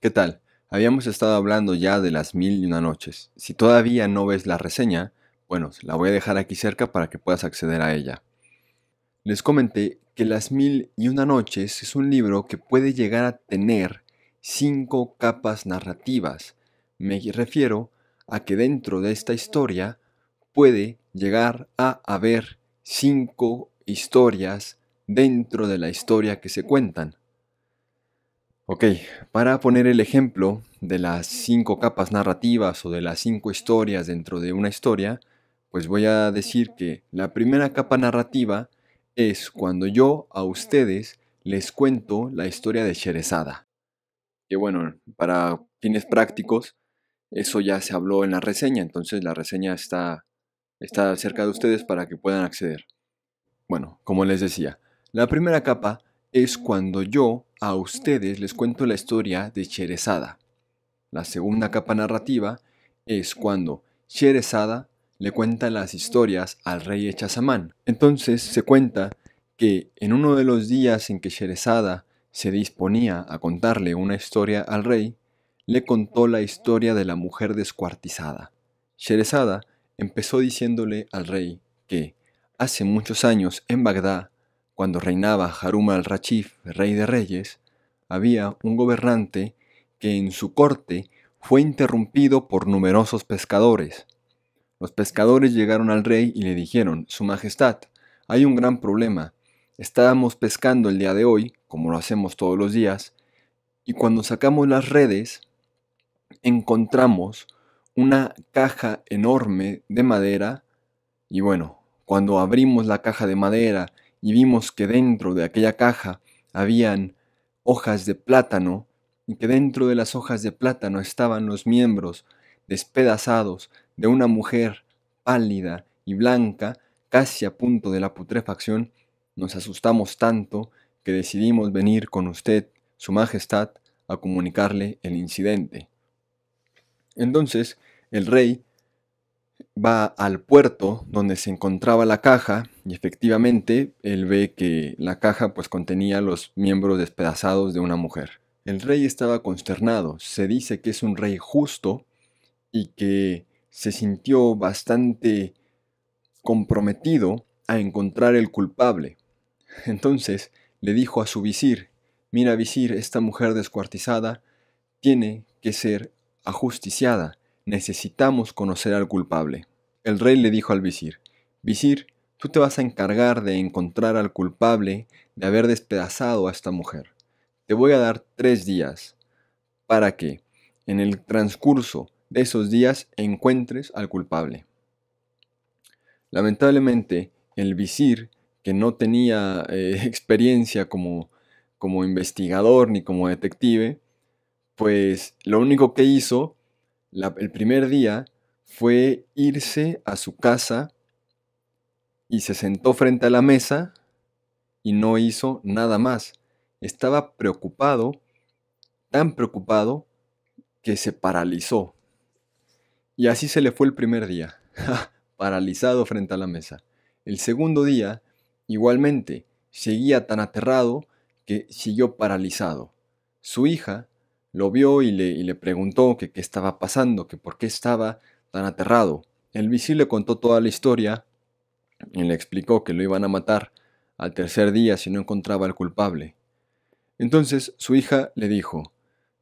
¿Qué tal? Habíamos estado hablando ya de las mil y una noches. Si todavía no ves la reseña, bueno, la voy a dejar aquí cerca para que puedas acceder a ella. Les comenté que Las mil y una noches es un libro que puede llegar a tener 5 capas narrativas. Me refiero a que dentro de esta historia puede llegar a haber 5 historias dentro de la historia que se cuentan. Ok, para poner el ejemplo de las 5 capas narrativas o de las 5 historias dentro de una historia, pues voy a decir que la primera capa narrativa es cuando yo a ustedes les cuento la historia de Sherezada. Que bueno, para fines prácticos, eso ya se habló en la reseña, entonces la reseña está cerca de ustedes para que puedan acceder. Bueno, como les decía, la primera capa es cuando yo a ustedes les cuento la historia de Sherezada. La segunda capa narrativa es cuando Sherezada le cuenta las historias al rey Echazamán. Entonces se cuenta que en uno de los días en que Sherezada se disponía a contarle una historia al rey, le contó la historia de la mujer descuartizada. Sherezada empezó diciéndole al rey que hace muchos años en Bagdad, cuando reinaba Harun al-Rashid, rey de reyes, había un gobernante que en su corte fue interrumpido por numerosos pescadores. Los pescadores llegaron al rey y le dijeron: Su Majestad, hay un gran problema. Estábamos pescando el día de hoy, como lo hacemos todos los días, y cuando sacamos las redes, encontramos una caja enorme de madera, y bueno, cuando abrimos la caja de madera y vimos que dentro de aquella caja habían hojas de plátano, y que dentro de las hojas de plátano estaban los miembros despedazados de una mujer pálida y blanca, casi a punto de la putrefacción, nos asustamos tanto que decidimos venir con usted, Su Majestad, a comunicarle el incidente. Entonces, el rey va al puerto donde se encontraba la caja y efectivamente él ve que la caja pues contenía los miembros despedazados de una mujer. El rey estaba consternado. Se dice que es un rey justo y que se sintió bastante comprometido a encontrar el culpable. Entonces le dijo a su visir: Mira, visir, esta mujer descuartizada tiene que ser ajusticiada. Necesitamos conocer al culpable. El rey le dijo al visir: Visir, tú te vas a encargar de encontrar al culpable de haber despedazado a esta mujer. Te voy a dar 3 días para que, en el transcurso de esos días, encuentres al culpable. Lamentablemente, el visir, que no tenía experiencia como investigador ni como detective, pues lo único que hizo el primer día fue irse a su casa y se sentó frente a la mesa y no hizo nada más. Estaba preocupado, tan preocupado, que se paralizó. Y así se le fue el primer día, paralizado frente a la mesa. El segundo día, igualmente, seguía tan aterrado que siguió paralizado. Su hija lo vio y le preguntó que qué estaba pasando, que por qué estaba tan aterrado. El visir le contó toda la historia y le explicó que lo iban a matar al tercer día si no encontraba al culpable. Entonces su hija le dijo: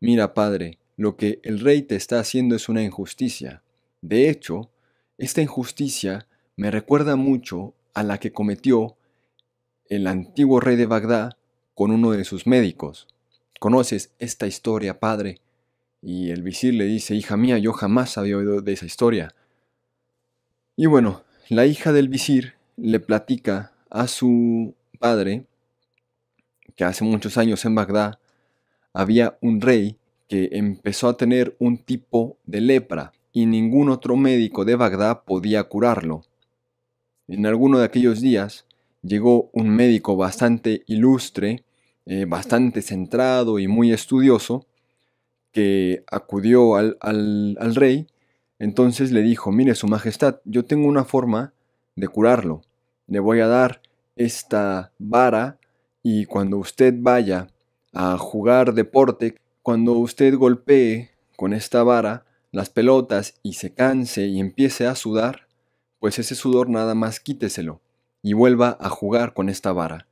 Mira, padre, lo que el rey te está haciendo es una injusticia. De hecho, esta injusticia me recuerda mucho a la que cometió el antiguo rey de Bagdad con uno de sus médicos. ¿Conoces esta historia, padre? Y el visir le dice: Hija mía, yo jamás había oído de esa historia. Y bueno, la hija del visir le platica a su padre que hace muchos años en Bagdad había un rey que empezó a tener un tipo de lepra y ningún otro médico de Bagdad podía curarlo. En alguno de aquellos días llegó un médico bastante ilustre, bastante centrado y muy estudioso, que acudió al rey. Entonces le dijo: Mire, Su Majestad, yo tengo una forma de curarlo. Le voy a dar esta vara y cuando usted vaya a jugar deporte, Cuando usted golpee con esta vara las pelotas y se canse y empiece a sudar, pues ese sudor nada más quíteselo y vuelva a jugar con esta vara.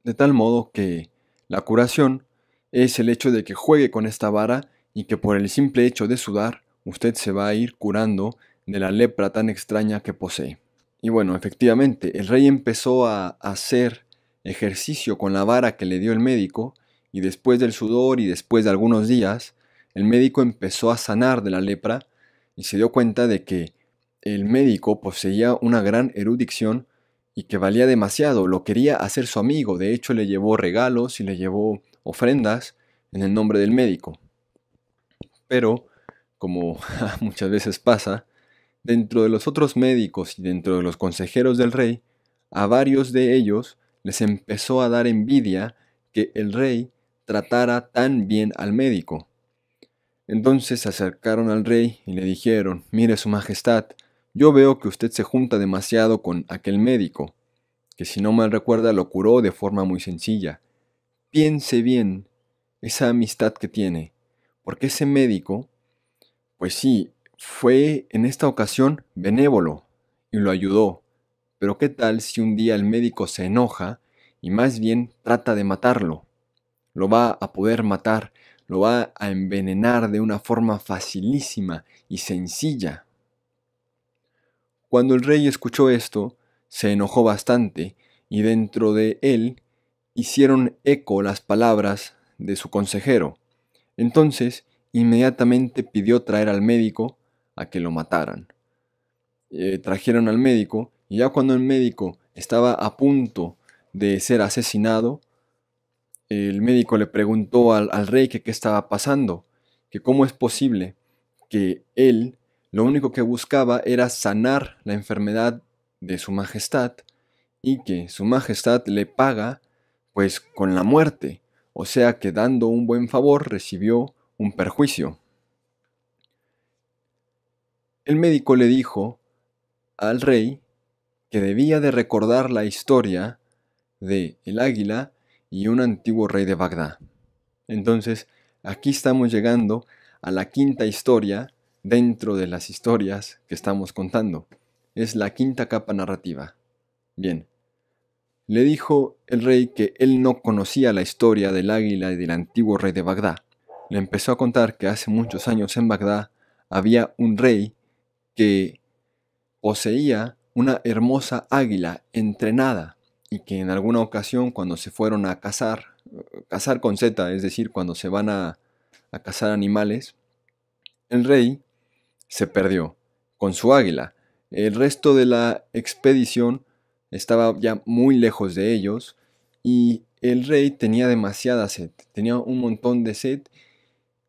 De tal modo que la curación es el hecho de que juegue con esta vara y que por el simple hecho de sudar, usted se va a ir curando de la lepra tan extraña que posee. Y bueno, efectivamente, el rey empezó a hacer ejercicio con la vara que le dio el médico, y después del sudor y después de algunos días, el médico empezó a sanar de la lepra y se dio cuenta de que el médico poseía una gran erudición y que valía demasiado, lo quería hacer su amigo, de hecho le llevó regalos y le llevó ofrendas en el nombre del médico. Pero, como muchas veces pasa, dentro de los otros médicos y dentro de los consejeros del rey, a varios de ellos les empezó a dar envidia que el rey tratara tan bien al médico. Entonces se acercaron al rey y le dijeron: mire, su majestad, yo veo que usted se junta demasiado con aquel médico, que si no mal recuerda lo curó de forma muy sencilla. Piense bien esa amistad que tiene, porque ese médico, pues sí, fue en esta ocasión benévolo y lo ayudó, pero ¿qué tal si un día el médico se enoja y más bien trata de matarlo? Lo va a poder matar, lo va a envenenar de una forma facilísima y sencilla. Cuando el rey escuchó esto, se enojó bastante y dentro de él hicieron eco las palabras de su consejero. Entonces, inmediatamente pidió traer al médico a que lo mataran. Trajeron al médico y ya cuando el médico estaba a punto de ser asesinado, el médico le preguntó al rey que qué estaba pasando, que cómo es posible que él lo único que buscaba era sanar la enfermedad de su majestad y que su majestad le paga pues con la muerte, o sea que dando un buen favor recibió un perjuicio. El médico le dijo al rey que debía de recordar la historia de el águila y un antiguo rey de Bagdad. Entonces, aquí estamos llegando a la quinta historia dentro de las historias que estamos contando. Es la quinta capa narrativa. Bien, le dijo el rey que él no conocía la historia del águila y del antiguo rey de Bagdad. Le empezó a contar que hace muchos años en Bagdad había un rey que poseía una hermosa águila entrenada y que en alguna ocasión cuando se fueron a cazar con Z, es decir, cuando se van a cazar animales, el rey se perdió con su águila. El resto de la expedición estaba ya muy lejos de ellos y el rey tenía demasiada sed, tenía un montón de sed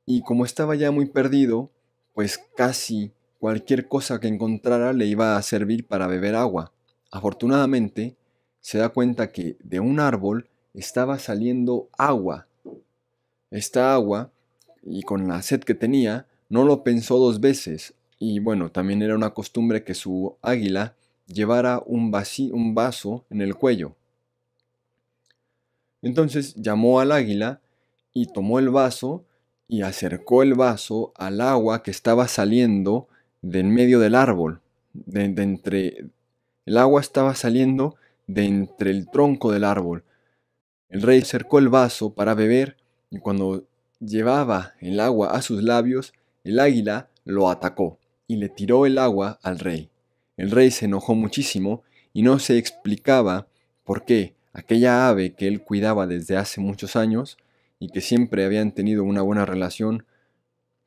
y como estaba ya muy perdido, pues casi cualquier cosa que encontrara le iba a servir para beber agua. Afortunadamente, se da cuenta que de un árbol estaba saliendo agua. Esta agua, y con la sed que tenía, no lo pensó dos veces. Y bueno, también era una costumbre que su águila llevara un vaso en el cuello. Entonces llamó al águila y tomó el vaso y acercó el vaso al agua que estaba saliendo de en medio del árbol. El agua estaba saliendo de entre el tronco del árbol. El rey acercó el vaso para beber y cuando llevaba el agua a sus labios, el águila lo atacó y le tiró el agua al rey. El rey se enojó muchísimo y no se explicaba por qué aquella ave que él cuidaba desde hace muchos años y que siempre habían tenido una buena relación,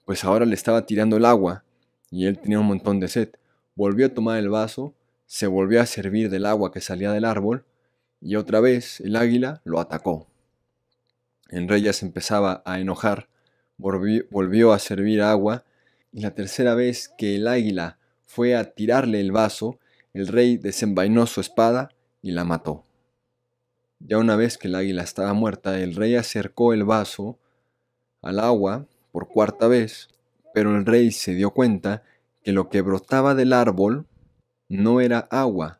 pues ahora le estaba tirando el agua y él tenía un montón de sed. Volvió a tomar el vaso, se volvió a servir del agua que salía del árbol y otra vez el águila lo atacó. El rey ya se empezaba a enojar, volvió a servir agua y la tercera vez que el águila fue a tirarle el vaso, el rey desenvainó su espada y la mató. Ya una vez que el águila estaba muerta, el rey acercó el vaso al agua por cuarta vez, pero el rey se dio cuenta que lo que brotaba del árbol no era agua,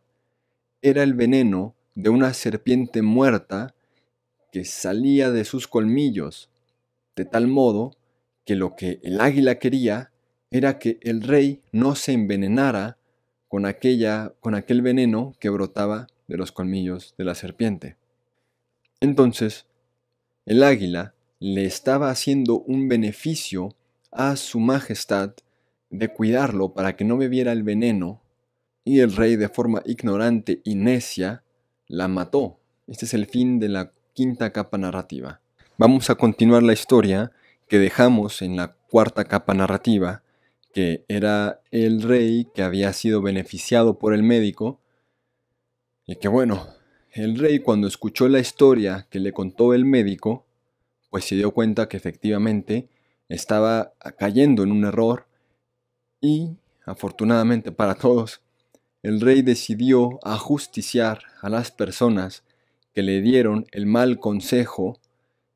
era el veneno de una serpiente muerta que salía de sus colmillos. de tal modo que lo que el águila quería era que el rey no se envenenara con aquel veneno que brotaba de los colmillos de la serpiente. Entonces, el águila le estaba haciendo un beneficio a su majestad de cuidarlo para que no bebiera el veneno, y el rey, de forma ignorante y necia, la mató. Este es el fin de la quinta capa narrativa. Vamos a continuar la historia que dejamos en la cuarta capa narrativa, que era el rey que había sido beneficiado por el médico, y que bueno, el rey, cuando escuchó la historia que le contó el médico, pues se dio cuenta que efectivamente estaba cayendo en un error, y, afortunadamente para todos, el rey decidió ajusticiar a las personas que le dieron el mal consejo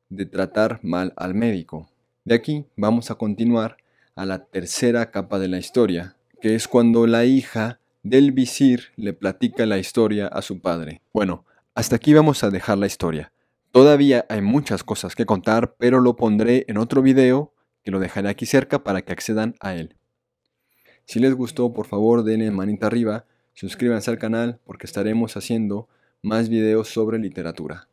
de tratar mal al médico. De aquí vamos a continuar a la tercera capa de la historia, que es cuando la hija del visir le platica la historia a su padre. Bueno, hasta aquí vamos a dejar la historia. Todavía hay muchas cosas que contar, pero lo pondré en otro video que lo dejaré aquí cerca para que accedan a él. Si les gustó, por favor denle manita arriba, suscríbanse al canal porque estaremos haciendo más videos sobre literatura.